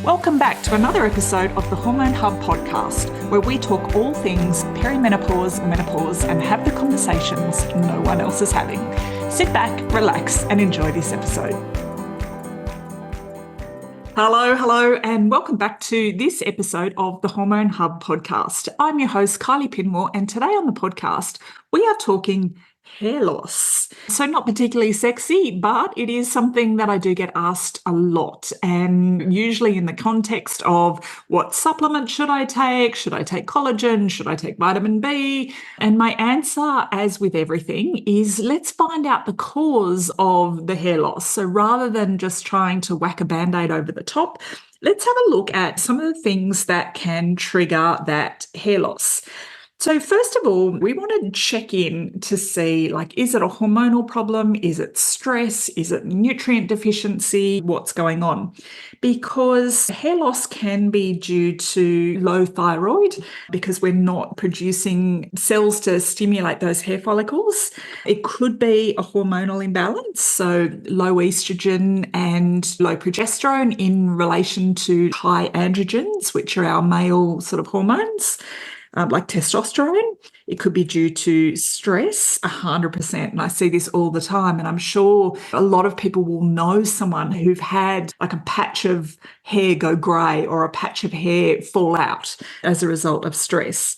Welcome back to another episode of the Hormone Hub Podcast, where we talk all things perimenopause, menopause, and have the conversations no one else is having. Sit back, relax, and enjoy this episode. Hello, and welcome back to this episode of the Hormone Hub Podcast. I'm your host, Kylie Pinmore, and today on the podcast, we are talking hair loss. So not particularly sexy, but it is something that I do get asked a lot, and usually in the context of what supplement should I take? Should I take collagen? Should I take vitamin B? And my answer, as with everything, is let's find out the cause of the hair loss. So rather than just trying to whack a Band-Aid over the top, let's have a look at some of the things that can trigger that hair loss. So first of all, we want to check in to see, is it a hormonal problem? Is it stress? Is it nutrient deficiency? What's going on? Because hair loss can be due to low thyroid because we're not producing cells to stimulate those hair follicles. It could be a hormonal imbalance, so low estrogen and low progesterone in relation to high androgens, which are our male sort of hormones. Like testosterone. It could be due to stress, 100%. And I see this all the time. And I'm sure a lot of people will know someone who've had like a patch of hair go grey or a patch of hair fall out as a result of stress.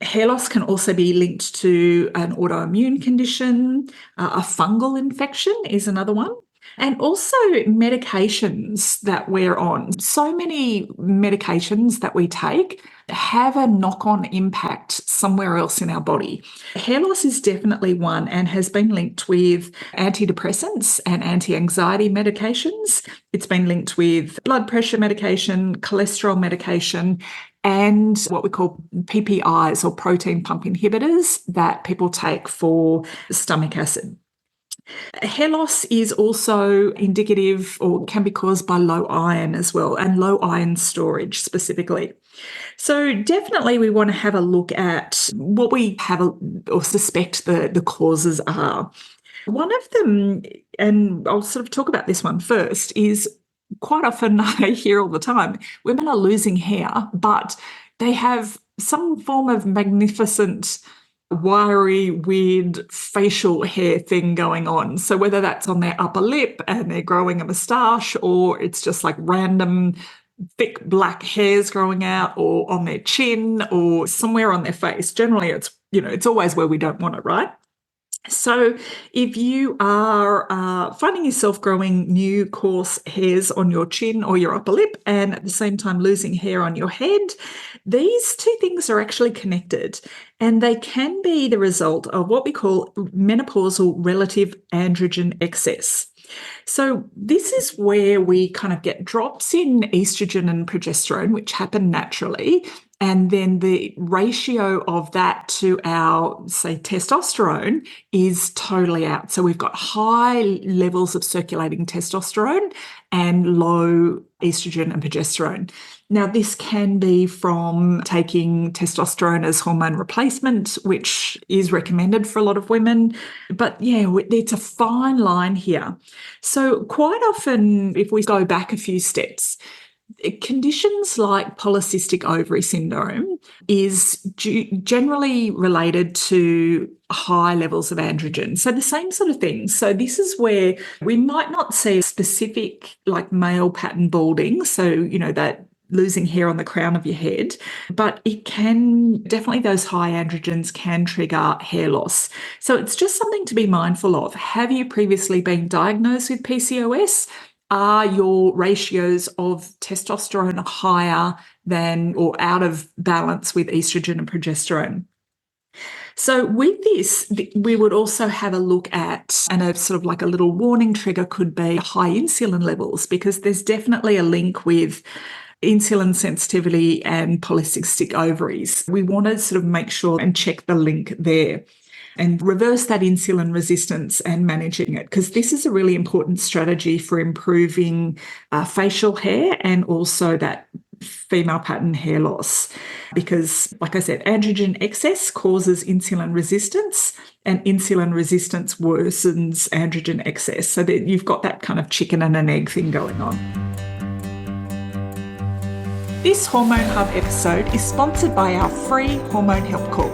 Hair loss can also be linked to an autoimmune condition. A fungal infection is another one. And also medications that we're on. So many medications that we take have a knock-on impact somewhere else in our body. Hair loss is definitely one and has been linked with antidepressants and anti-anxiety medications. It's been linked with blood pressure medication, cholesterol medication, and what we call PPIs or protein pump inhibitors that people take for stomach acid. Hair loss is also indicative or can be caused by low iron as well, and low iron storage specifically. So definitely we want to have a look at what we have or suspect the causes are. One of them, and I'll sort of talk about this one first, is quite often I hear all the time, women are losing hair, but they have some form of magnificent wiry, weird facial hair thing going on. So whether that's on their upper lip and they're growing a moustache, or it's just like random thick black hairs growing out, or on their chin, or somewhere on their face. Generally, it's always where we don't want it, right? So if you are finding yourself growing new coarse hairs on your chin or your upper lip and at the same time losing hair on your head, these two things are actually connected, and they can be the result of what we call menopausal relative androgen excess. So this is where we kind of get drops in estrogen and progesterone, which happen naturally. And then the ratio of that to our, say, testosterone is totally out. So we've got high levels of circulating testosterone and low estrogen and progesterone. Now, this can be from taking testosterone as hormone replacement, which is recommended for a lot of women. But yeah, it's a fine line here. So quite often, if we go back a few steps, conditions like polycystic ovary syndrome is generally related to high levels of androgen. So the same sort of thing. So this is where we might not see specific like male pattern balding. So, that losing hair on the crown of your head, but it can definitely, those high androgens can trigger hair loss. So it's just something to be mindful of. Have you previously been diagnosed with PCOS? Are your ratios of testosterone higher than or out of balance with estrogen and progesterone? So with this, we would also have a look at, and a sort of like a little warning trigger could be high insulin levels, because there's definitely a link with insulin sensitivity and polycystic ovaries. We want to sort of make sure and check the link there and reverse that insulin resistance and managing it, because this is a really important strategy for improving facial hair and also that female pattern hair loss. Because, like I said, androgen excess causes insulin resistance, and insulin resistance worsens androgen excess. So that you've got that kind of chicken and an egg thing going on. This Hormone Hub episode is sponsored by our free Hormone Help Call.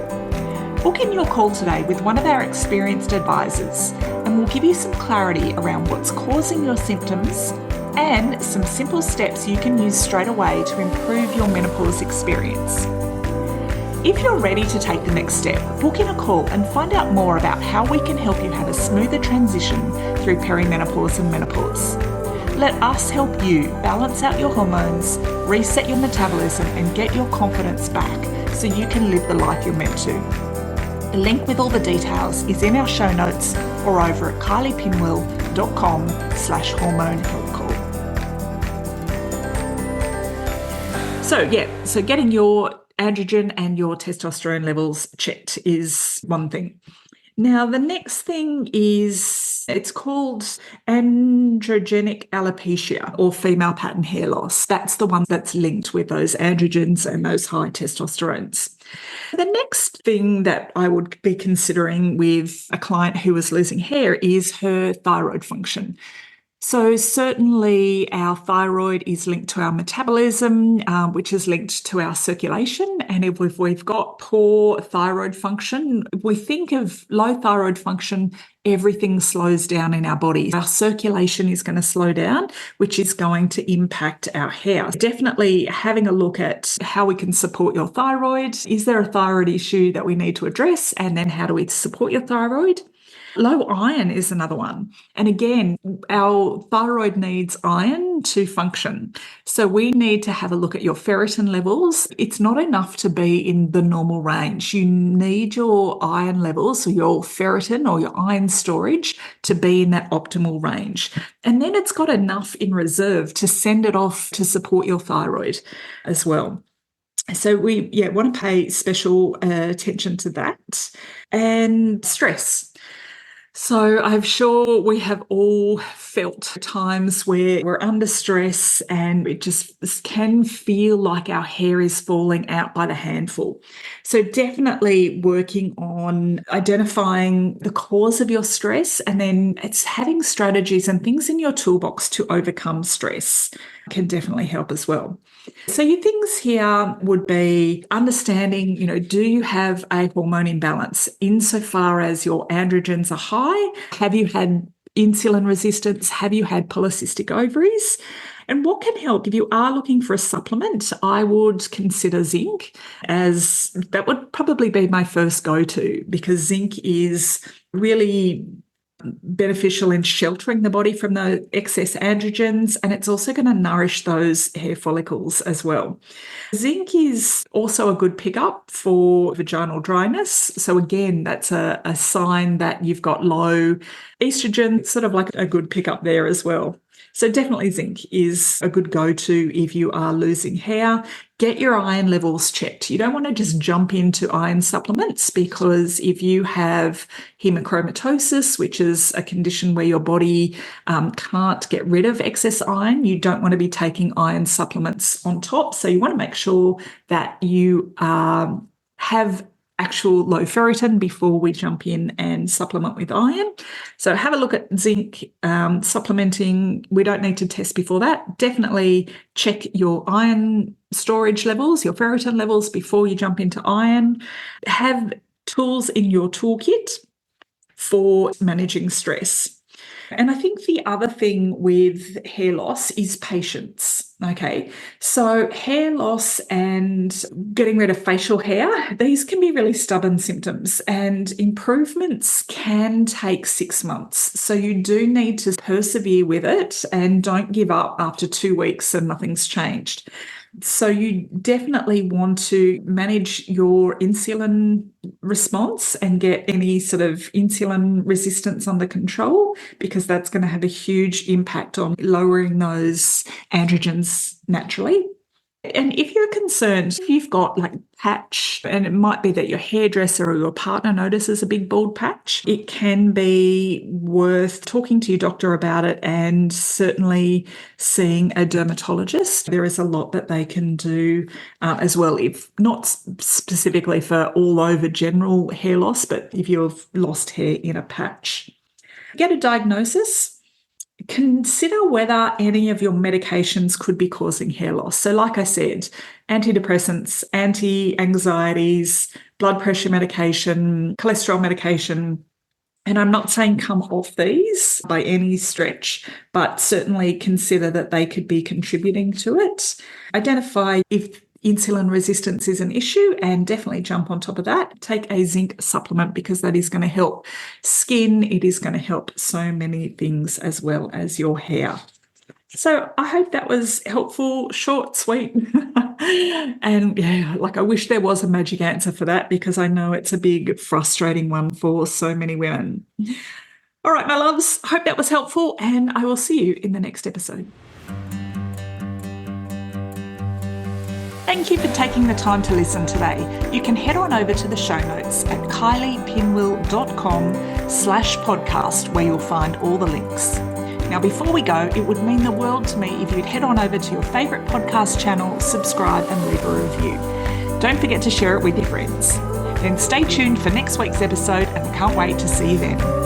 Book in your call today with one of our experienced advisors and we'll give you some clarity around what's causing your symptoms and some simple steps you can use straight away to improve your menopause experience. If you're ready to take the next step, book in a call and find out more about how we can help you have a smoother transition through perimenopause and menopause. Let us help you balance out your hormones, reset your metabolism and get your confidence back so you can live the life you're meant to. The link with all the details is in our show notes or over at kyliepinwell.com/hormone-help-call. So getting your androgen and your testosterone levels checked is one thing. Now, the next thing is, it's called androgenic alopecia or female pattern hair loss. That's the one that's linked with those androgens and those high testosterones. The next thing that I would be considering with a client who is losing hair is her thyroid function. So certainly our thyroid is linked to our metabolism, which is linked to our circulation. And if we've got poor thyroid function, if we think of low thyroid function, everything slows down in our body. Our circulation is going to slow down, which is going to impact our hair. Definitely having a look at how we can support your thyroid. Is there a thyroid issue that we need to address? And then how do we support your thyroid? Low iron is another one. And again, our thyroid needs iron to function. So we need to have a look at your ferritin levels. It's not enough to be in the normal range. You need your iron levels, so your ferritin or your iron storage, to be in that optimal range. And then it's got enough in reserve to send it off to support your thyroid as well. So we want to pay special attention to that. And stress. So I'm sure we have all felt times where we're under stress and it just can feel like our hair is falling out by the handful. So definitely working on identifying the cause of your stress and then it's having strategies and things in your toolbox to overcome stress can definitely help as well. So your things here would be understanding, do you have a hormone imbalance insofar as your androgens are high? Have you had insulin resistance? Have you had polycystic ovaries? And what can help? If you are looking for a supplement, I would consider zinc, as that would probably be my first go-to because zinc is really beneficial in sheltering the body from the excess androgens, and it's also going to nourish those hair follicles as well. Zinc is also a good pickup for vaginal dryness. So again, that's a sign that you've got low estrogen, sort of like a good pickup there as well. So definitely zinc is a good go-to if you are losing hair. Get your iron levels checked. You don't want to just jump into iron supplements because if you have hemochromatosis, which is a condition where your body can't get rid of excess iron, you don't want to be taking iron supplements on top. So you want to make sure that you have actual low ferritin before we jump in and supplement with iron. So have a look at zinc supplementing. We don't need to test before that. Definitely check your iron storage levels, your ferritin levels before you jump into iron. Have tools in your toolkit for managing stress. And I think the other thing with hair loss is patience. Okay, so hair loss and getting rid of facial hair, these can be really stubborn symptoms and improvements can take 6 months. So you do need to persevere with it and don't give up after 2 weeks and nothing's changed. So you definitely want to manage your insulin response and get any sort of insulin resistance under control because that's going to have a huge impact on lowering those androgens naturally. And if you're concerned, if you've got like patch, and it might be that your hairdresser or your partner notices a big bald patch, it can be worth talking to your doctor about it and certainly seeing a dermatologist. There is a lot that they can do as well, if not specifically for all over general hair loss, but if you've lost hair in a patch. Get a diagnosis. consider whether any of your medications could be causing hair loss. So like I said, antidepressants, anti-anxieties, blood pressure medication, cholesterol medication. And I'm not saying come off these by any stretch, but certainly consider that they could be contributing to it. Identify if insulin resistance is an issue and definitely jump on top of that. Take a zinc supplement because that is going to help skin. It is going to help so many things as well as your hair. So I hope that was helpful, short, sweet. And yeah, like I wish there was a magic answer for that because I know it's a big, frustrating one for so many women. All right, my loves, hope that was helpful and I will see you in the next episode. Thank you for taking the time to listen today. You can head on over to the show notes at kyliepinwill.com/podcast where you'll find all the links. Now, before we go, it would mean the world to me if you'd head on over to your favourite podcast channel, subscribe and leave a review. Don't forget to share it with your friends. Then stay tuned for next week's episode and I can't wait to see you then.